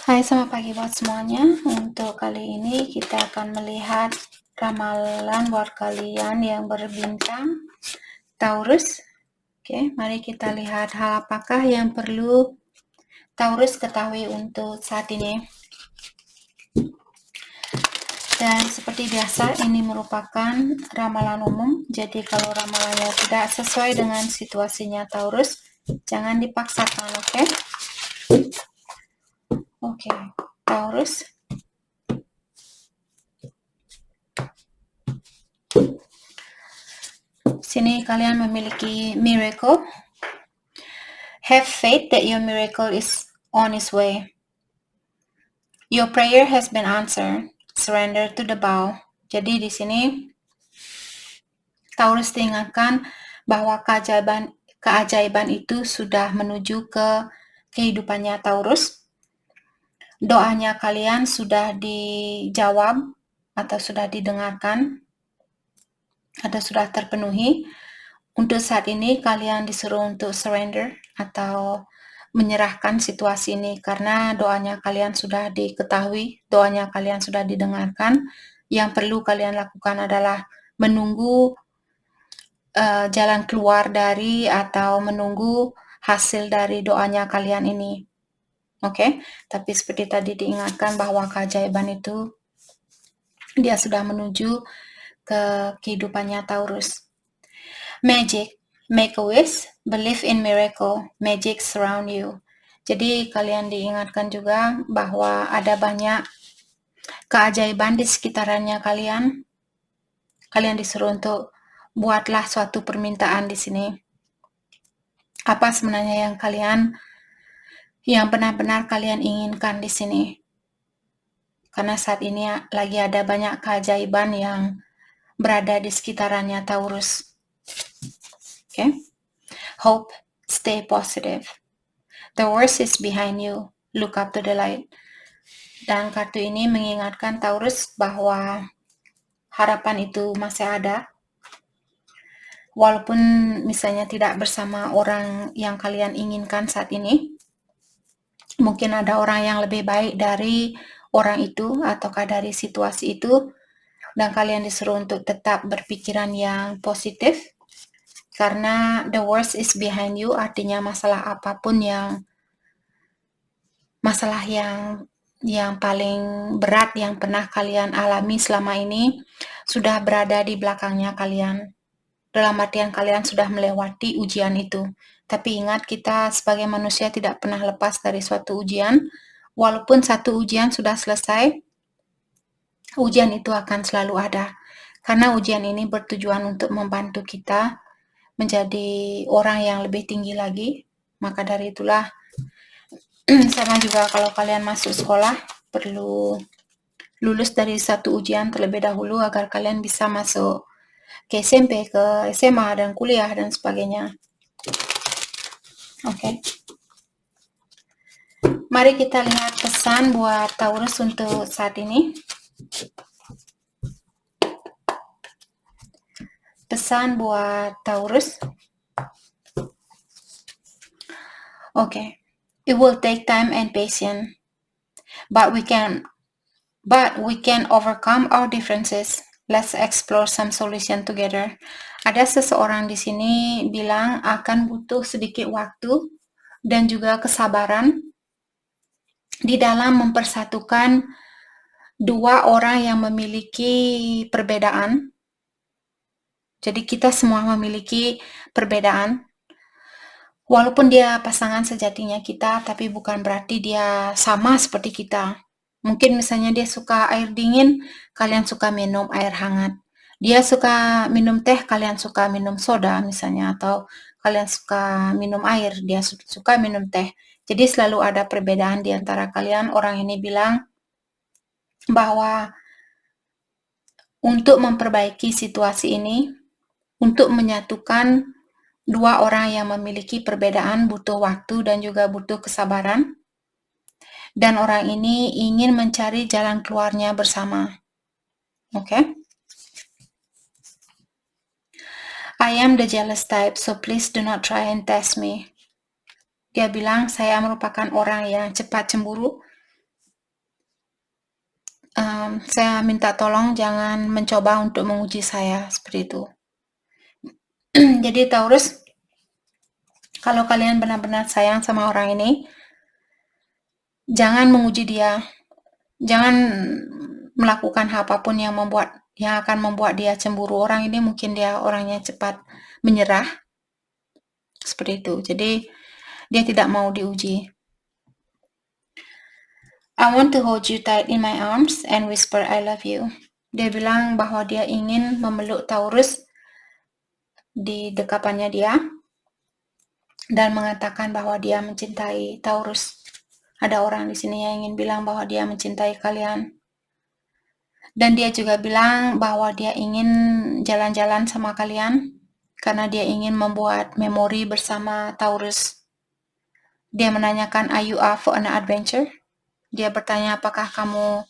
Hai, selamat pagi buat semuanya. Untuk kali ini kita akan melihat ramalan buat kalian yang berbintang Taurus. Oke, mari kita lihat hal apakah yang perlu Taurus ketahui untuk saat ini. Dan seperti biasa, ini merupakan ramalan umum. Jadi kalau ramalannya tidak sesuai dengan situasinya Taurus, jangan dipaksakan, oke? Oke, Taurus. Sini kalian memiliki miracle. Have faith that your miracle is on its way. Your prayer has been answered. Surrender to the bow. Jadi di sini Taurus diingatkan bahwa keajaiban itu sudah menuju ke kehidupannya Taurus. Doanya kalian sudah dijawab atau sudah didengarkan atau sudah terpenuhi. Untuk saat ini kalian disuruh untuk surrender atau menyerahkan situasi ini karena doanya kalian sudah diketahui, doanya kalian sudah didengarkan. Yang perlu kalian lakukan adalah menunggu jalan keluar dari atau menunggu hasil dari doanya kalian ini. Oke, tapi seperti tadi diingatkan bahwa keajaiban itu dia sudah menuju ke kehidupannya Taurus. Magic, make a wish, believe in miracle, magic surround you. Jadi kalian diingatkan juga bahwa ada banyak keajaiban di sekitarannya kalian. Kalian disuruh untuk buatlah suatu permintaan di sini. Apa sebenarnya yang benar-benar kalian inginkan di sini? Karena saat ini lagi ada banyak keajaiban yang berada di sekitarannya Taurus. Okay? Hope, stay positive. The worst is behind you. Look up to the light. Dan kartu ini mengingatkan Taurus bahwa harapan itu masih ada. Walaupun misalnya tidak bersama orang yang kalian inginkan saat ini. Mungkin ada orang yang lebih baik dari orang itu ataukah dari situasi itu. Dan kalian disuruh untuk tetap berpikiran yang positif. Karena the worst is behind you, artinya masalah apapun masalah yang paling berat yang pernah kalian alami selama ini sudah berada di belakangnya kalian. Dalam artian kalian sudah melewati ujian itu. Tapi ingat, kita sebagai manusia tidak pernah lepas dari suatu ujian. Walaupun satu ujian sudah selesai, ujian itu akan selalu ada. Karena ujian ini bertujuan untuk membantu kita menjadi orang yang lebih tinggi lagi. Maka dari itulah sama juga kalau kalian masuk sekolah perlu lulus dari satu ujian terlebih dahulu agar kalian bisa masuk ke SMP, ke SMA dan kuliah dan sebagainya. Oke. Mari kita lihat pesan buat Taurus untuk saat ini. Pesan buat Taurus. Okay. It will take time and patience, but we can overcome our differences. Let's explore some solution together. Ada seseorang di sini bilang akan butuh sedikit waktu dan juga kesabaran di dalam mempersatukan dua orang yang memiliki perbedaan. Jadi kita semua memiliki perbedaan. Walaupun dia pasangan sejatinya kita, tapi bukan berarti dia sama seperti kita. Mungkin misalnya dia suka air dingin, kalian suka minum air hangat. Dia suka minum teh, kalian suka minum soda misalnya. Atau kalian suka minum air, dia suka minum teh. Jadi selalu ada perbedaan di antara kalian. Orang ini bilang bahwa untuk memperbaiki situasi ini, untuk menyatukan dua orang yang memiliki perbedaan butuh waktu dan juga butuh kesabaran. Dan orang ini ingin mencari jalan keluarnya bersama. Okay? I am the jealous type, so please do not try and test me. Dia bilang, saya merupakan orang yang cepat cemburu, Saya minta tolong jangan mencoba untuk menguji saya, seperti itu. Jadi Taurus, kalau kalian benar-benar sayang sama orang ini, jangan menguji dia, jangan melakukan apapun yang akan membuat dia cemburu. Orang ini mungkin dia orangnya cepat menyerah, seperti itu. Jadi dia tidak mau diuji. I want to hold you tight in my arms and whisper I love you. Dia bilang bahwa dia ingin memeluk Taurus di dekapannya dia dan mengatakan bahwa dia mencintai Taurus. Ada orang di sini yang ingin bilang bahwa dia mencintai kalian. Dan dia juga bilang bahwa dia ingin jalan-jalan sama kalian karena dia ingin membuat memori bersama Taurus. Dia menanyakan, are you up for an adventure? Dia bertanya, apakah kamu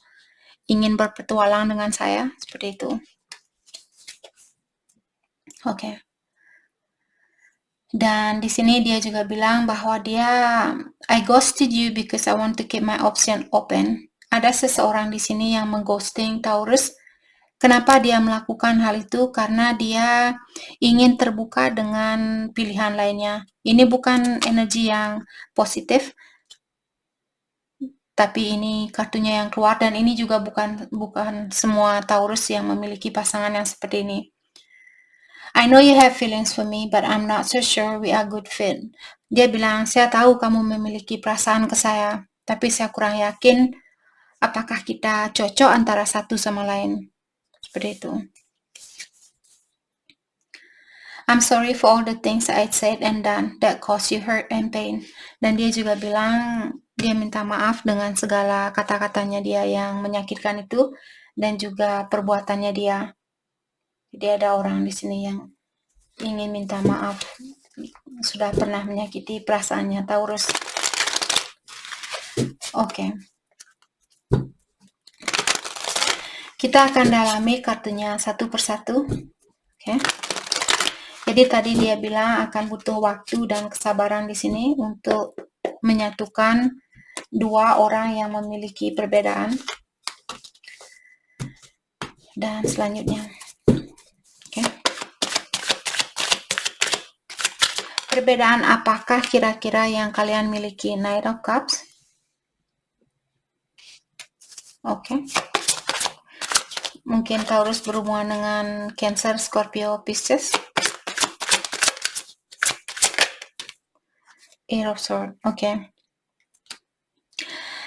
ingin berpetualang dengan saya? Seperti itu. Oke. Dan di sini dia juga bilang bahwa I ghosted you because I want to keep my option open. Ada seseorang di sini yang mengghosting Taurus. Kenapa dia melakukan hal itu? Karena dia ingin terbuka dengan pilihan lainnya. Ini bukan energi yang positif, tapi ini kartunya yang keluar, dan ini juga bukan semua Taurus yang memiliki pasangan yang seperti ini. I know you have feelings for me, but I'm not so sure we are good fit. Dia bilang, saya tahu kamu memiliki perasaan ke saya, tapi saya kurang yakin apakah kita cocok antara satu sama lain. Seperti itu. I'm sorry for all the things I said and done that caused you hurt and pain. Dan dia juga bilang, dia minta maaf dengan segala kata-katanya dia yang menyakitkan itu, dan juga perbuatannya dia. Jadi ada orang di sini yang ingin minta maaf, sudah pernah menyakiti perasaannya Taurus. Oke. Kita akan dalami kartunya satu persatu. Oke. Jadi tadi dia bilang akan butuh waktu dan kesabaran di sini untuk menyatukan dua orang yang memiliki perbedaan. Dan selanjutnya, oke. Perbedaan apakah kira-kira yang kalian miliki? Knight of Cups. Oke. Mungkin Taurus berhubungan dengan Cancer, Scorpio, Pisces. Eight of Swords. Oke.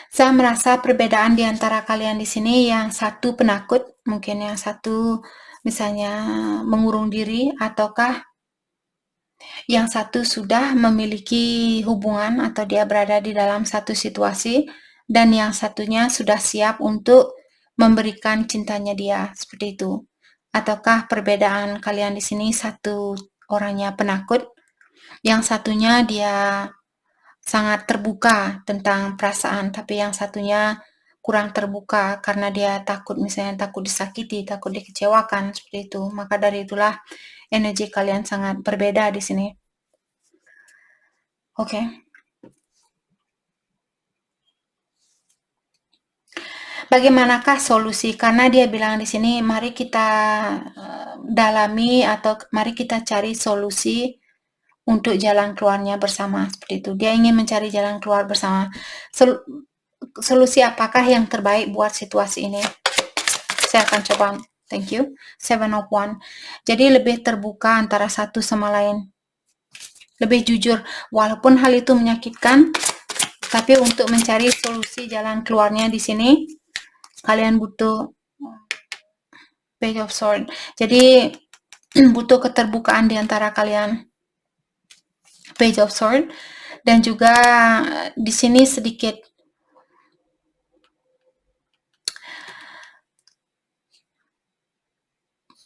Saya merasa perbedaan di antara kalian di sini, yang satu penakut, mungkin yang satu misalnya mengurung diri, ataukah yang satu sudah memiliki hubungan atau dia berada di dalam satu situasi, dan yang satunya sudah siap untuk memberikan cintanya dia, seperti itu. Ataukah perbedaan kalian di sini, satu orangnya penakut, yang satunya dia sangat terbuka tentang perasaan, tapi yang satunya kurang terbuka karena dia takut, misalnya takut disakiti, takut dikecewakan, seperti itu. Maka dari itulah energi kalian sangat berbeda di sini. Oke. Bagaimanakah solusi? Karena dia bilang di sini, mari kita dalami atau mari kita cari solusi untuk jalan keluarnya bersama, seperti itu. Dia ingin mencari jalan keluar bersama. Solusi apakah yang terbaik buat situasi ini? Saya akan coba. Thank you. 7 of Wands. Jadi lebih terbuka antara satu sama lain. Lebih jujur. Walaupun hal itu menyakitkan, tapi untuk mencari solusi jalan keluarnya di sini, kalian butuh Page of Swords. Jadi butuh keterbukaan di antara kalian. Page of Swords. Dan juga di sini sedikit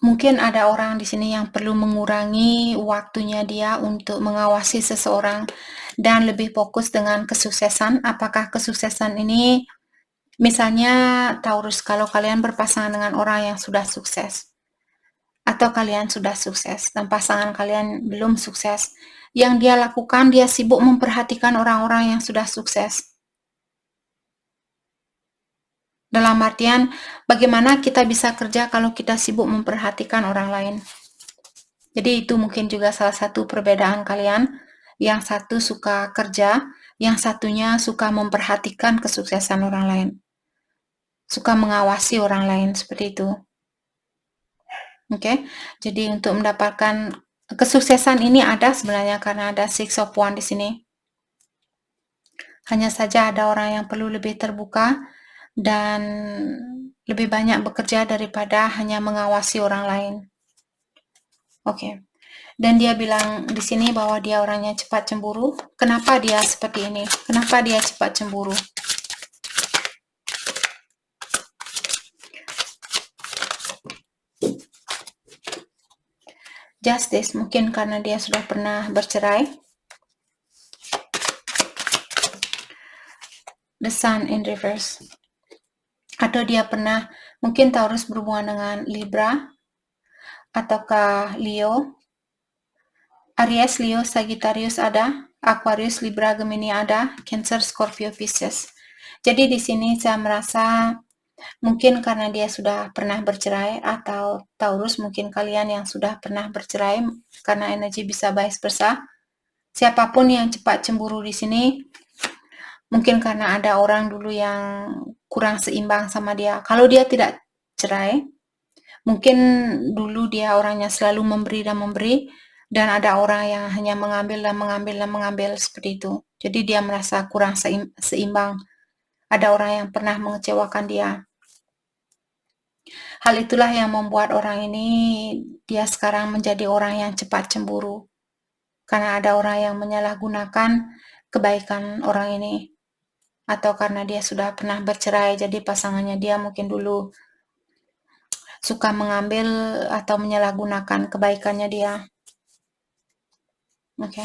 mungkin ada orang di sini yang perlu mengurangi waktunya dia untuk mengawasi seseorang dan lebih fokus dengan kesuksesan. Apakah kesuksesan ini, misalnya Taurus, kalau kalian berpasangan dengan orang yang sudah sukses, atau kalian sudah sukses dan pasangan kalian belum sukses, yang dia lakukan, dia sibuk memperhatikan orang-orang yang sudah sukses. Dalam artian, bagaimana kita bisa kerja kalau kita sibuk memperhatikan orang lain. Jadi itu mungkin juga salah satu perbedaan kalian. Yang satu suka kerja, yang satunya suka memperhatikan kesuksesan orang lain. Suka mengawasi orang lain, seperti itu. Oke, jadi untuk mendapatkan kesuksesan ini ada sebenarnya karena ada Six of Wands di sini. Hanya saja ada orang yang perlu lebih terbuka dan lebih banyak bekerja daripada hanya mengawasi orang lain. Oke. Dan dia bilang di sini bahwa dia orangnya cepat cemburu. Kenapa dia seperti ini? Kenapa dia cepat cemburu? Justice, mungkin karena dia sudah pernah bercerai. The Sun in reverse. Atau dia pernah, mungkin Taurus berhubungan dengan Libra, ataukah Leo, Aries, Leo, Sagittarius ada, Aquarius, Libra, Gemini ada, Cancer, Scorpio, Pisces. Jadi di sini saya merasa mungkin karena dia sudah pernah bercerai, atau Taurus mungkin kalian yang sudah pernah bercerai karena energi bisa vice versa. Siapapun yang cepat cemburu di sini, mungkin karena ada orang dulu yang kurang seimbang sama dia. Kalau dia tidak cerai, mungkin dulu dia orangnya selalu memberi dan memberi, dan ada orang yang hanya mengambil dan mengambil dan mengambil seperti itu. Jadi dia merasa kurang seimbang. Ada orang yang pernah mengecewakan dia. Hal itulah yang membuat orang ini, dia sekarang menjadi orang yang cepat cemburu. Karena ada orang yang menyalahgunakan kebaikan orang ini. Atau karena dia sudah pernah bercerai, jadi pasangannya dia mungkin dulu suka mengambil atau menyalahgunakan kebaikannya dia. Oke.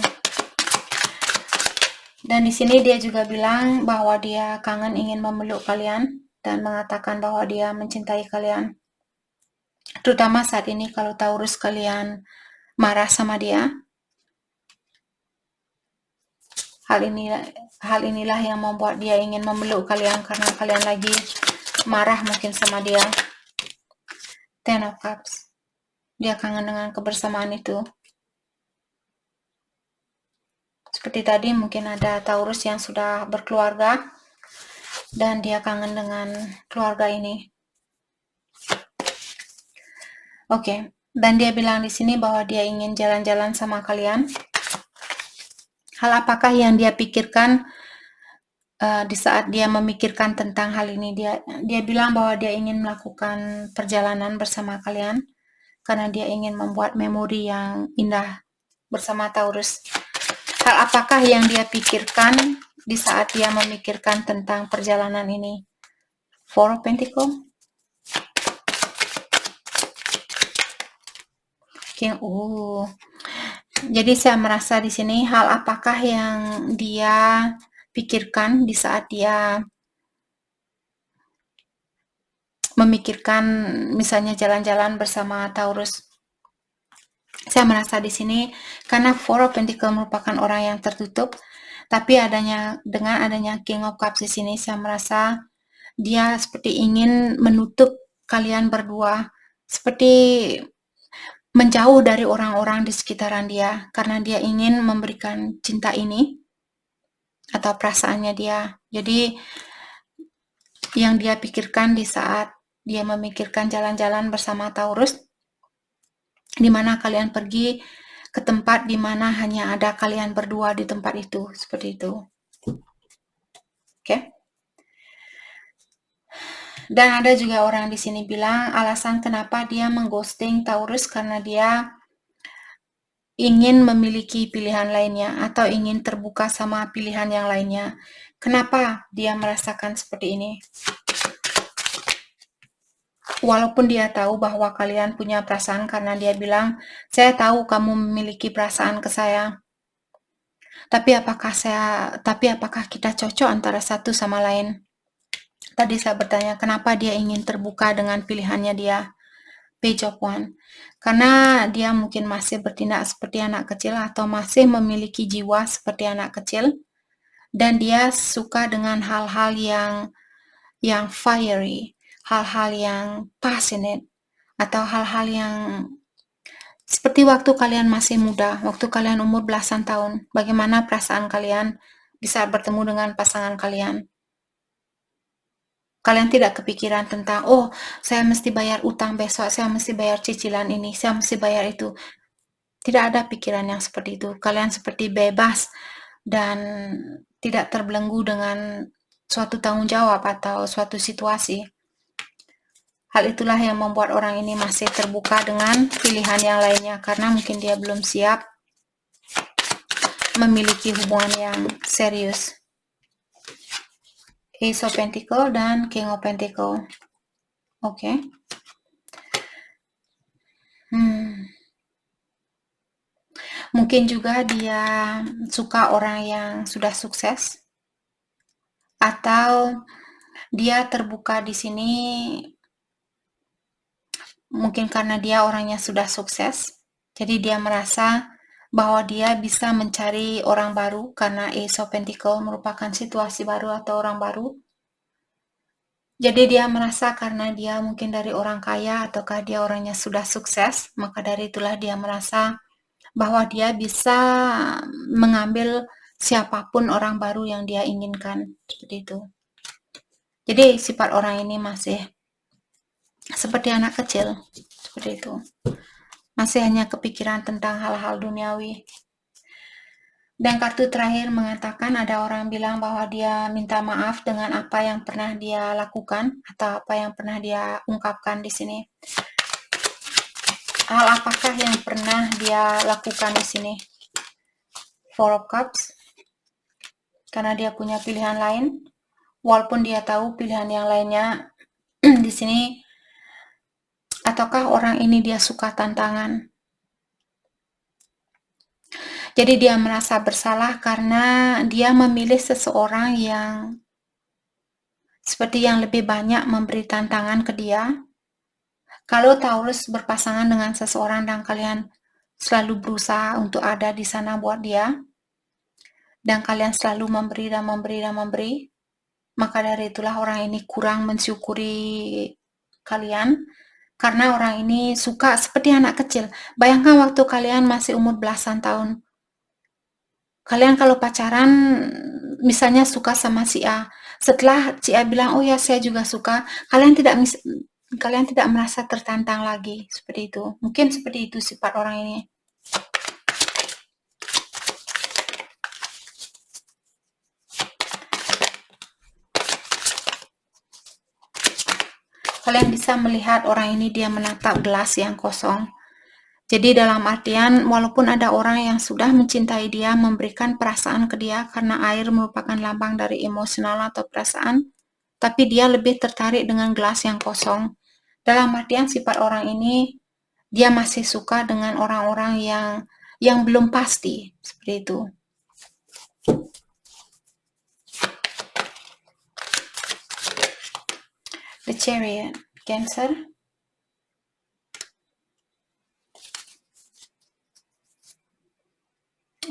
Dan di sini dia juga bilang bahwa dia kangen ingin memeluk kalian dan mengatakan bahwa dia mencintai kalian. Terutama saat ini kalau Taurus kalian marah sama dia. Hal inilah yang membuat dia ingin memeluk kalian karena kalian lagi marah mungkin sama dia. Ten of Cups. Dia kangen dengan kebersamaan itu. Seperti tadi mungkin ada Taurus yang sudah berkeluarga dan dia kangen dengan keluarga ini. Oke, dan dia bilang di sini bahwa dia ingin jalan-jalan sama kalian. Hal apakah yang dia pikirkan di saat dia memikirkan tentang hal ini? Dia bilang bahwa dia ingin melakukan perjalanan bersama kalian karena dia ingin membuat memori yang indah bersama Taurus. Hal apakah yang dia pikirkan di saat dia memikirkan tentang perjalanan ini? Four of Pentacles. King. Jadi saya merasa di sini hal apakah yang dia pikirkan di saat dia memikirkan misalnya jalan-jalan bersama Taurus. Saya merasa di sini karena Four of Pentacles merupakan orang yang tertutup, tapi dengan adanya King of Cups di sini saya merasa dia seperti ingin menutup kalian berdua, seperti menjauh dari orang-orang di sekitaran dia karena dia ingin memberikan cinta ini atau perasaannya dia. Jadi yang dia pikirkan di saat dia memikirkan jalan-jalan bersama Taurus, di mana kalian pergi ke tempat di mana hanya ada kalian berdua di tempat itu, seperti itu. Oke. Dan ada juga orang di sini bilang alasan kenapa dia mengghosting Taurus karena dia ingin memiliki pilihan lainnya atau ingin terbuka sama pilihan yang lainnya. Kenapa dia merasakan seperti ini? Walaupun dia tahu bahwa kalian punya perasaan karena dia bilang, saya tahu kamu memiliki perasaan ke saya. Tapi apakah kita cocok antara satu sama lain? Tadi saya bertanya, kenapa dia ingin terbuka dengan pilihannya dia? Page of Wands. Karena dia mungkin masih bertindak seperti anak kecil atau masih memiliki jiwa seperti anak kecil. Dan dia suka dengan hal-hal yang yang fiery, hal-hal yang passionate, atau hal-hal yang seperti waktu kalian masih muda, waktu kalian umur belasan tahun, bagaimana perasaan kalian di saat bertemu dengan pasangan kalian. Kalian tidak kepikiran tentang, oh saya mesti bayar utang besok, saya mesti bayar cicilan ini, saya mesti bayar itu. Tidak ada pikiran yang seperti itu. Kalian seperti bebas dan tidak terbelenggu dengan suatu tanggung jawab atau suatu situasi. Hal itulah yang membuat orang ini masih terbuka dengan pilihan yang lainnya, karena mungkin dia belum siap memiliki hubungan yang serius. Ace of Pentacle dan King of Pentacle. Oke. Mungkin juga dia suka orang yang sudah sukses, atau dia terbuka di sini mungkin karena dia orangnya sudah sukses, jadi dia merasa bahwa dia bisa mencari orang baru karena Ace of Pentacle merupakan situasi baru atau orang baru. Jadi dia merasa karena dia mungkin dari orang kaya ataukah dia orangnya sudah sukses, maka dari itulah dia merasa bahwa dia bisa mengambil siapapun orang baru yang dia inginkan, seperti itu. Jadi sifat orang ini masih seperti anak kecil, seperti itu. Masih hanya kepikiran tentang hal-hal duniawi. Dan kartu terakhir mengatakan ada orang bilang bahwa dia minta maaf dengan apa yang pernah dia lakukan atau apa yang pernah dia ungkapkan di sini. Hal apakah yang pernah dia lakukan di sini? Four of Cups. Karena dia punya pilihan lain, walaupun dia tahu pilihan yang lainnya di sini. Ataukah orang ini dia suka tantangan? Jadi dia merasa bersalah karena dia memilih seseorang yang seperti yang lebih banyak memberi tantangan ke dia. Kalau Taurus berpasangan dengan seseorang dan kalian selalu berusaha untuk ada di sana buat dia, dan kalian selalu memberi dan memberi dan memberi, maka dari itulah orang ini kurang mensyukuri kalian, karena orang ini suka seperti anak kecil. Bayangkan waktu kalian masih umur belasan tahun, kalian kalau pacaran misalnya suka sama si A, setelah si A bilang oh ya saya juga suka, kalian tidak merasa tertantang lagi, seperti itu. Mungkin seperti itu sifat orang ini. Kalian bisa melihat orang ini dia menatap gelas yang kosong. Jadi dalam artian, walaupun ada orang yang sudah mencintai dia, memberikan perasaan ke dia, karena air merupakan lambang dari emosional atau perasaan, tapi dia lebih tertarik dengan gelas yang kosong. Dalam artian sifat orang ini, dia masih suka dengan orang-orang yang belum pasti, seperti itu. The Chariot, Cancer.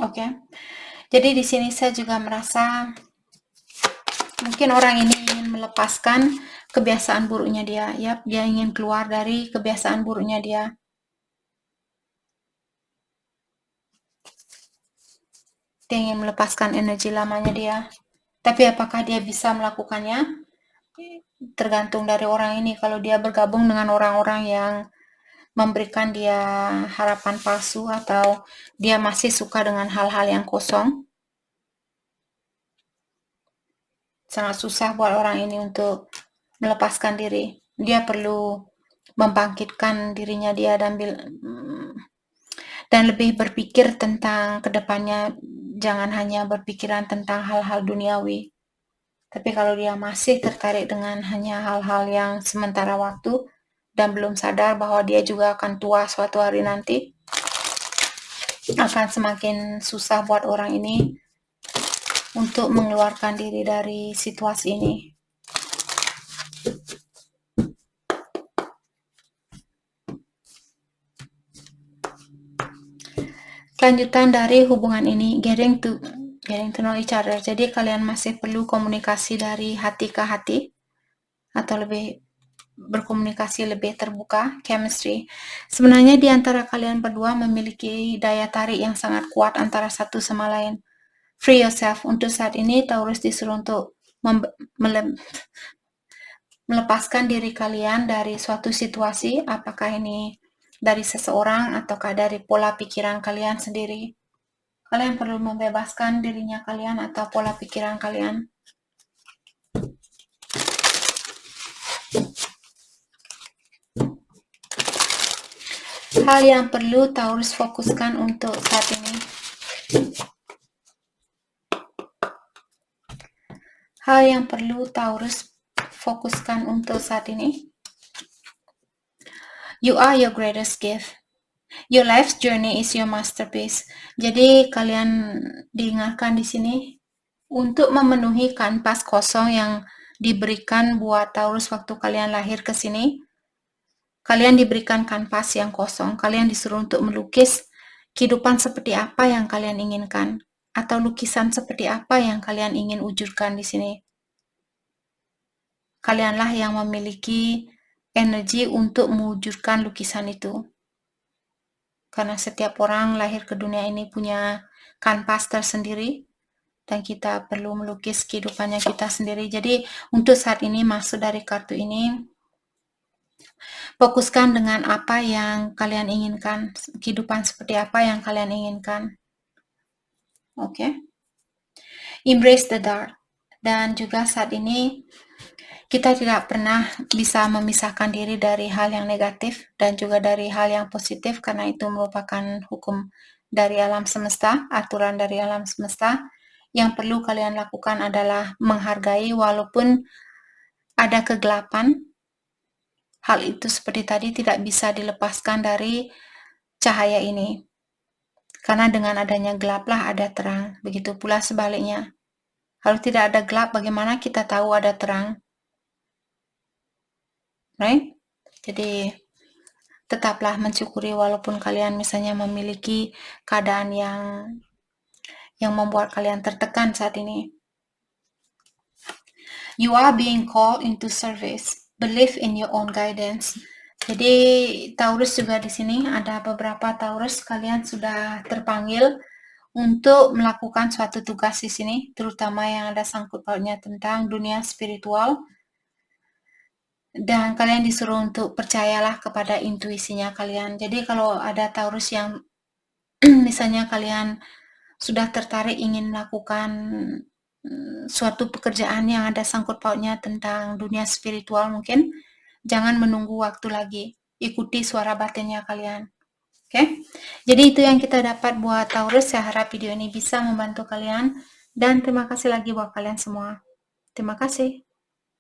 Oke. Jadi di sini saya juga merasa mungkin orang ini ingin melepaskan kebiasaan buruknya dia. Ya, dia ingin keluar dari kebiasaan buruknya dia. Dia ingin melepaskan energi lamanya dia. Tapi apakah dia bisa melakukannya? Tergantung dari orang ini. Kalau dia bergabung dengan orang-orang yang memberikan dia harapan palsu atau dia masih suka dengan hal-hal yang kosong, sangat susah buat orang ini untuk melepaskan diri. Dia perlu membangkitkan dirinya dia dan lebih berpikir tentang kedepannya. Jangan hanya berpikiran tentang hal-hal duniawi. Tapi kalau dia masih tertarik dengan hanya hal-hal yang sementara waktu dan belum sadar bahwa dia juga akan tua suatu hari nanti, akan semakin susah buat orang ini untuk mengeluarkan diri dari situasi ini. Kelanjutan dari hubungan ini, getting to know each other. Jadi kalian masih perlu komunikasi dari hati ke hati. atau lebih berkomunikasi lebih terbuka, chemistry. Sebenarnya di antara kalian berdua memiliki daya tarik yang sangat kuat antara satu sama lain. Free yourself. Untuk saat ini Taurus disuruh untuk melepaskan diri kalian dari suatu situasi, apakah ini dari seseorang ataukah dari pola pikiran kalian sendiri. Kalian perlu membebaskan dirinya kalian atau pola pikiran kalian. Hal yang perlu Taurus fokuskan untuk saat ini. Hal yang perlu Taurus fokuskan untuk saat ini. You are your greatest gift. Your life's journey is your masterpiece. Jadi kalian diingatkan di sini untuk memenuhi kanvas kosong yang diberikan buat Taurus waktu kalian lahir ke sini. Kalian diberikan kanvas yang kosong. Kalian disuruh untuk melukis kehidupan seperti apa yang kalian inginkan, atau lukisan seperti apa yang kalian ingin wujudkan di sini. Kalianlah yang memiliki energi untuk mewujudkan lukisan itu. Karena setiap orang lahir ke dunia ini punya kanvas tersendiri, dan kita perlu melukis kehidupannya kita sendiri. Jadi untuk saat ini maksud dari kartu ini, fokuskan dengan apa yang kalian inginkan, kehidupan seperti apa yang kalian inginkan. Oke. Embrace the dark. Dan juga saat ini kita tidak pernah bisa memisahkan diri dari hal yang negatif dan juga dari hal yang positif, karena itu merupakan hukum dari alam semesta, aturan dari alam semesta. Yang perlu kalian lakukan adalah menghargai walaupun ada kegelapan. Hal itu seperti tadi tidak bisa dilepaskan dari cahaya ini. Karena dengan adanya gelaplah ada terang. Begitu pula sebaliknya. Kalau tidak ada gelap, bagaimana kita tahu ada terang? Right? Jadi tetaplah mensyukuri walaupun kalian misalnya memiliki keadaan yang membuat kalian tertekan saat ini. You are being called into service. Believe in your own guidance. Jadi Taurus juga di sini ada beberapa Taurus, kalian sudah terpanggil untuk melakukan suatu tugas di sini, terutama yang ada sangkut pautnya tentang dunia spiritual. Dan kalian disuruh untuk percayalah kepada intuisinya kalian. Jadi kalau ada Taurus yang misalnya kalian sudah tertarik ingin melakukan suatu pekerjaan yang ada sangkut pautnya tentang dunia spiritual, mungkin jangan menunggu waktu lagi. Ikuti suara batinnya kalian. Oke? Jadi itu yang kita dapat buat Taurus. Saya harap video ini bisa membantu kalian. Dan terima kasih lagi buat kalian semua. Terima kasih.